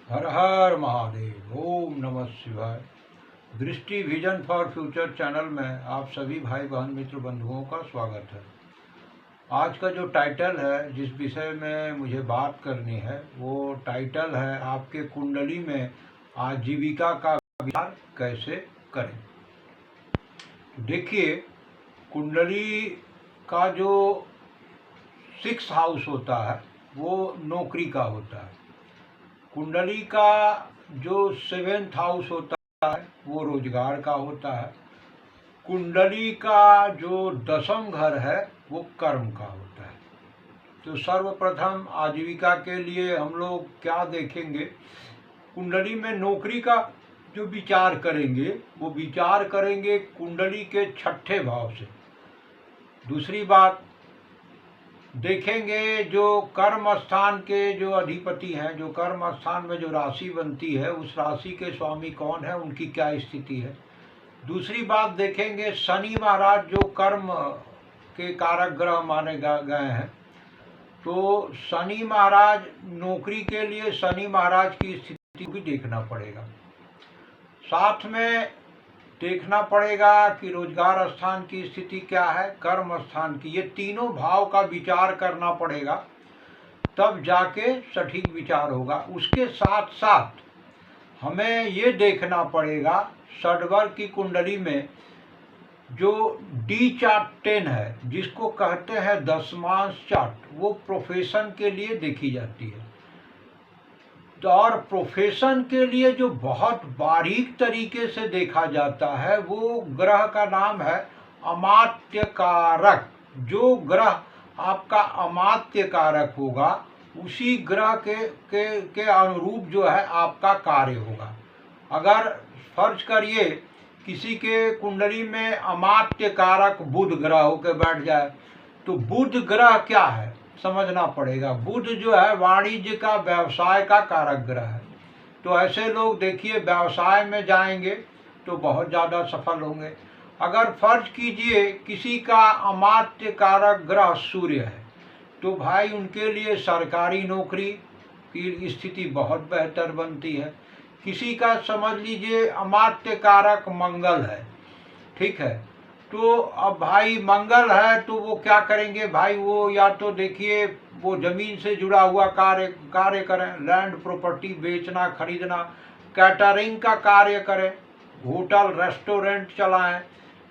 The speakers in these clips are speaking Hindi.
हर हर महादेव। ओम नमः शिवाय। दृष्टि विजन फॉर फ्यूचर चैनल में आप सभी भाई बहन मित्र बंधुओं का स्वागत है। आज का जो टाइटल है, जिस विषय में मुझे बात करनी है, वो टाइटल है आपके कुंडली में आजीविका का विचार कैसे करें। देखिए, कुंडली का जो 6 हाउस होता है वो नौकरी का होता है। कुंडली का जो 7th हाउस होता है वो रोजगार का होता है। कुंडली का जो 10th घर है वो कर्म का होता है। तो सर्वप्रथम आजीविका के लिए हम लोग क्या देखेंगे, कुंडली में नौकरी का जो विचार करेंगे वो विचार करेंगे कुंडली के 6ठे भाव से। दूसरी बात देखेंगे, जो कर्म स्थान के जो अधिपति हैं, जो कर्म स्थान में जो राशि बनती है उस राशि के स्वामी कौन है, उनकी क्या स्थिति है। दूसरी बात देखेंगे, शनि महाराज जो कर्म के कारक ग्रह माने गए हैं, तो शनि महाराज नौकरी के लिए शनि महाराज की स्थिति भी देखना पड़ेगा। साथ में देखना पड़ेगा कि रोजगार स्थान की स्थिति क्या है, कर्म स्थान की, ये तीनों भाव का विचार करना पड़ेगा, तब जाके सटीक विचार होगा। उसके साथ साथ हमें ये देखना पड़ेगा षडवर्ग की कुंडली में जो डी चार्ट 10 है, जिसको कहते हैं दशमांश चार्ट, वो प्रोफेशन के लिए देखी जाती है। और प्रोफेशन के लिए जो बहुत बारीक तरीके से देखा जाता है वो ग्रह का नाम है अमात्य कारक। जो ग्रह आपका अमात्य कारक होगा उसी ग्रह के अनुरूप जो है आपका कार्य होगा। अगर फर्ज करिए किसी के कुंडली में अमात्य कारक बुध ग्रह होकर बैठ जाए, तो बुध ग्रह क्या है समझना पड़ेगा। बुध जो है वाणिज्य का, व्यवसाय का कारक ग्रह है। तो ऐसे लोग देखिए व्यवसाय में जाएंगे तो बहुत ज़्यादा सफल होंगे। अगर फर्ज कीजिए किसी का अमात्य कारक ग्रह सूर्य है, तो भाई उनके लिए सरकारी नौकरी की स्थिति बहुत बेहतर बनती है। किसी का समझ लीजिए अमात्य कारक मंगल है, ठीक है, तो अब भाई मंगल है तो वो क्या करेंगे भाई, वो या तो देखिए वो जमीन से जुड़ा हुआ कार्य करें, लैंड प्रॉपर्टी बेचना खरीदना, कैटरिंग का कार्य करें, होटल रेस्टोरेंट चलाएं,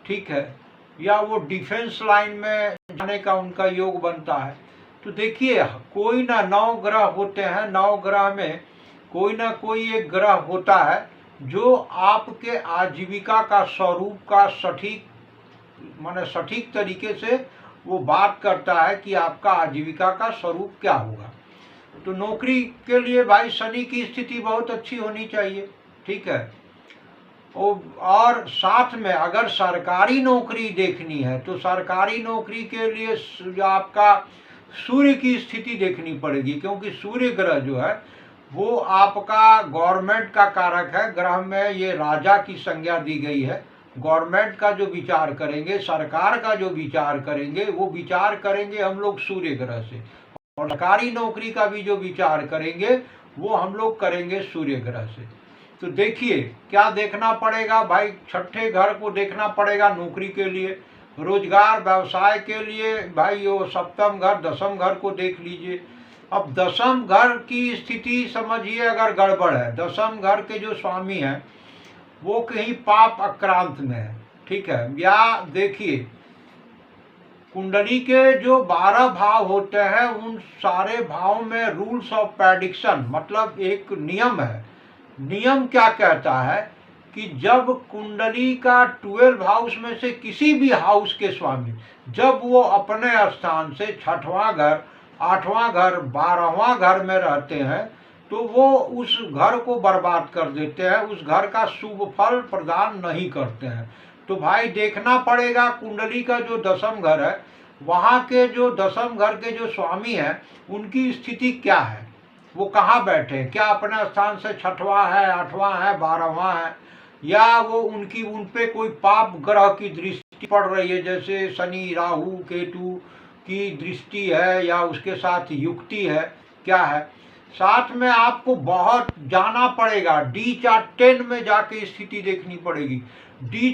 ठीक है, या वो डिफेंस लाइन में जाने का उनका योग बनता है। तो देखिए कोई ना 9 ग्रह होते हैं, 9 ग्रह में कोई ना कोई एक ग्रह होता है जो आपके आजीविका का स्वरूप का सटीक तरीके से वो बात करता है कि आपका आजीविका का स्वरूप क्या होगा। तो नौकरी के लिए भाई शनि की स्थिति बहुत अच्छी होनी चाहिए, ठीक है। और साथ में अगर सरकारी नौकरी देखनी है तो सरकारी नौकरी के लिए जो आपका सूर्य की स्थिति देखनी पड़ेगी, क्योंकि सूर्य ग्रह जो है वो आपका गवर्नमेंट का कारक है। ग्रह में ये राजा की संज्ञा दी गई है। गवर्नमेंट का जो विचार करेंगे, सरकार का जो विचार करेंगे, वो विचार करेंगे हम लोग सूर्य ग्रह से, और सरकारी नौकरी का भी जो विचार करेंगे वो हम लोग करेंगे सूर्य ग्रह से। तो देखिए क्या देखना पड़ेगा भाई, 6ठे घर को देखना पड़ेगा नौकरी के लिए। रोजगार व्यवसाय के लिए भाई वो 7th घर 10th घर को देख लीजिए। अब 10th घर की स्थिति समझिए अगर गड़बड़ है, 10th घर के जो स्वामी हैं वो कहीं पाप आक्रांत में है, ठीक है। या देखिए कुंडली के जो 12 भाव होते हैं उन सारे भाव में रूल्स ऑफ प्रेडिक्शन, मतलब एक नियम है। नियम क्या कहता है कि जब कुंडली का 12 हाउस में से किसी भी हाउस के स्वामी जब वो अपने स्थान से 6वां घर, 8वां घर, 12वां घर में रहते हैं तो वो उस घर को बर्बाद कर देते हैं, उस घर का शुभ फल प्रदान नहीं करते हैं। तो भाई देखना पड़ेगा कुंडली का जो 10th घर है, वहाँ के जो 10th घर के जो स्वामी हैं उनकी स्थिति क्या है, वो कहाँ बैठे हैं, क्या अपने स्थान से 6वां है, 8वां है, 12वां है, या वो उन पे कोई पाप ग्रह की दृष्टि पड़ रही है, जैसे शनि राहु केतु की दृष्टि है, या उसके साथ युक्ति है, क्या है। साथ में आपको बहुत जाना पड़ेगा, डी चार्ट 10 में जाके स्थिति देखनी पड़ेगी। डी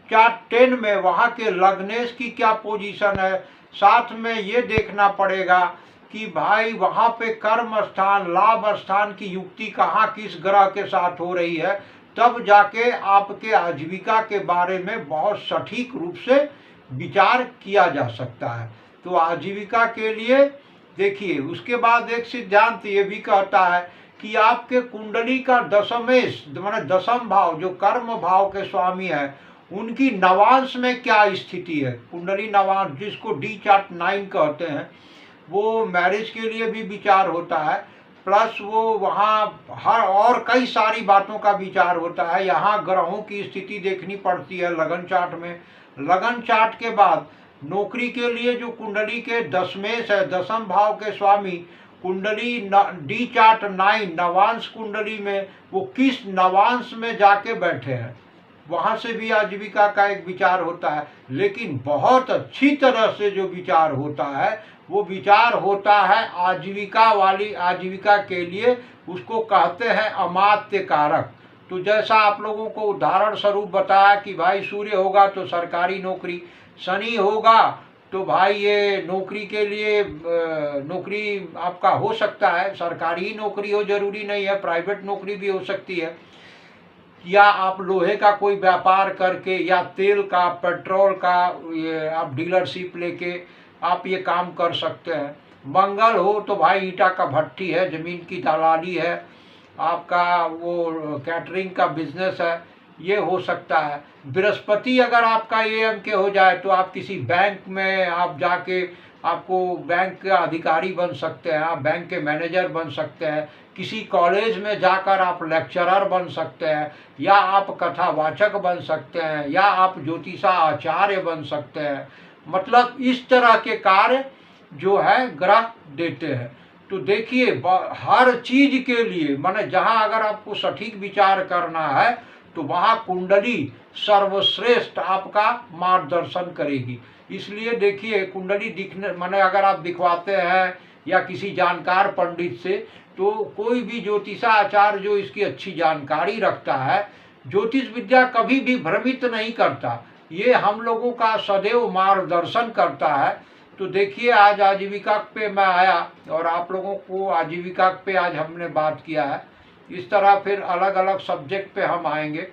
चार्ट 10 में वहाँ के लग्नेश की क्या पोजीशन है, साथ में ये देखना पड़ेगा कि भाई वहाँ पे कर्म स्थान लाभ स्थान की युक्ति कहाँ किस ग्रह के साथ हो रही है, तब जाके आपके आजीविका के बारे में बहुत सटीक रूप से विचार किया जा सकता है। तो आजीविका के लिए देखिए, उसके बाद एक सिद्धांत ये भी कहता है कि आपके कुंडली का दशमेश माने दशम भाव जो कर्म भाव के स्वामी है, उनकी नवांश में क्या स्थिति है। कुंडली नवांश जिसको डी चार्ट 9 कहते हैं, वो मैरिज के लिए भी विचार होता है, प्लस वो वहाँ हर और कई सारी बातों का विचार होता है। यहाँ ग्रहों की स्थिति देखनी पड़ती है लगन चार्ट में। लगन चार्ट के बाद नौकरी के लिए जो कुंडली के दशमेश है, दशम भाव के स्वामी, कुंडली डी चार्ट 9 नवांश कुंडली में वो किस नवांश में जाके बैठे हैं, वहाँ से भी आजीविका का एक विचार होता है। लेकिन बहुत अच्छी तरह से जो विचार होता है, वो विचार होता है आजीविका के लिए, उसको कहते हैं अमात्य कारक। तो जैसा आप लोगों को उदाहरण स्वरूप बताया कि भाई सूर्य होगा तो सरकारी नौकरी, शनि होगा तो भाई ये नौकरी के लिए नौकरी आपका हो सकता है, सरकारी ही नौकरी हो जरूरी नहीं है, प्राइवेट नौकरी भी हो सकती है, या आप लोहे का कोई व्यापार करके या तेल का पेट्रोल का ये आप डीलरशिप लेके आप ये काम कर सकते हैं। मंगल हो तो भाई ईंटा का भट्ठी है, ज़मीन की दलाली है, आपका वो कैटरिंग का बिजनेस है, ये हो सकता है। बृहस्पति अगर आपका AM के हो जाए तो आप किसी बैंक में आप जाके आपको बैंक के अधिकारी बन सकते हैं, आप बैंक के मैनेजर बन सकते हैं, किसी कॉलेज में जाकर आप लेक्चरर बन सकते हैं, या आप कथावाचक बन सकते हैं, या आप ज्योतिषा आचार्य बन सकते हैं। मतलब इस तरह के कार्य जो है ग्रह देते हैं। तो देखिए हर चीज के लिए माने जहाँ अगर आपको सटीक विचार करना है तो वहाँ कुंडली सर्वश्रेष्ठ आपका मार्गदर्शन करेगी। इसलिए देखिए कुंडली दिखने माने अगर आप दिखवाते हैं या किसी जानकार पंडित से, तो कोई भी ज्योतिषाचार्य जो इसकी अच्छी जानकारी रखता है, ज्योतिष विद्या कभी भी भ्रमित नहीं करता, ये हम लोगों का सदैव मार्गदर्शन करता है। तो देखिए आज आजीविका पे मैं आया और आप लोगों को आजीविका पे आज हमने बात किया है। इस तरह फिर अलग अलग सब्जेक्ट पे हम आएंगे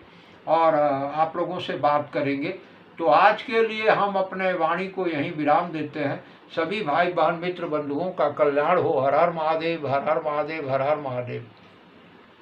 और आप लोगों से बात करेंगे। तो आज के लिए हम अपने वाणी को यहीं विराम देते हैं। सभी भाई बहन मित्र बंधुओं का कल्याण हो। हर हर महादेव, हर हर महादेव, हर हर महादेव।